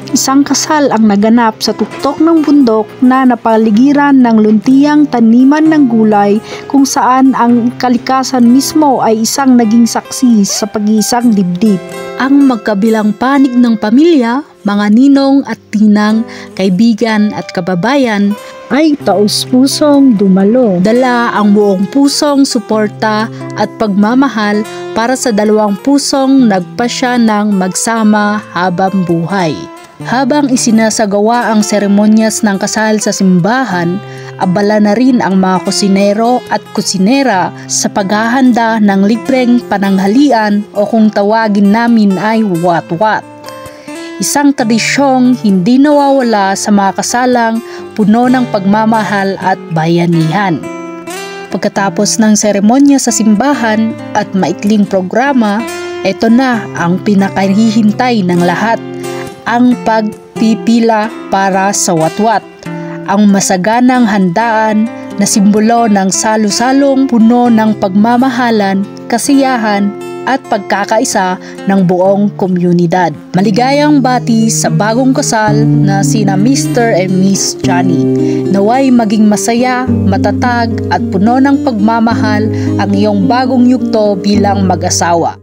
Isang kasal ang naganap sa tuktok ng bundok na napaligiran ng luntiyang taniman ng gulay, kung saan ang kalikasan mismo ay isang naging saksi sa pag-iisang dibdib. Ang magkabilang panig ng pamilya, mga ninong at tinang, kaibigan at kababayan, ay taus-pusong dumalo. Dala ang buong pusong suporta at pagmamahal para sa dalawang pusong nagpasya ng magsama habang buhay. Habang isinasagawa ang seremonyas ng kasal sa simbahan, abala na rin ang mga kusinero at kusinera sa paghahanda ng libreng pananghalian o kung tawagin namin ay wat-wat. Isang tradisyong hindi nawawala sa mga kasalang puno ng pagmamahal at bayanihan. Pagkatapos ng seremonya sa simbahan at maikling programa, ito na ang pinakahihintay ng lahat, ang pagpipila para sa watwat, ang masaganang handaan na simbolo ng salo-salong puno ng pagmamahalan, kasiyahan at pagkakaisa ng buong komunidad. Maligayang bati sa bagong kasal na sina Mr. and Miss Johnny. Naway maging masaya, matatag at puno ng pagmamahal ang iyong bagong yugto bilang mag-asawa.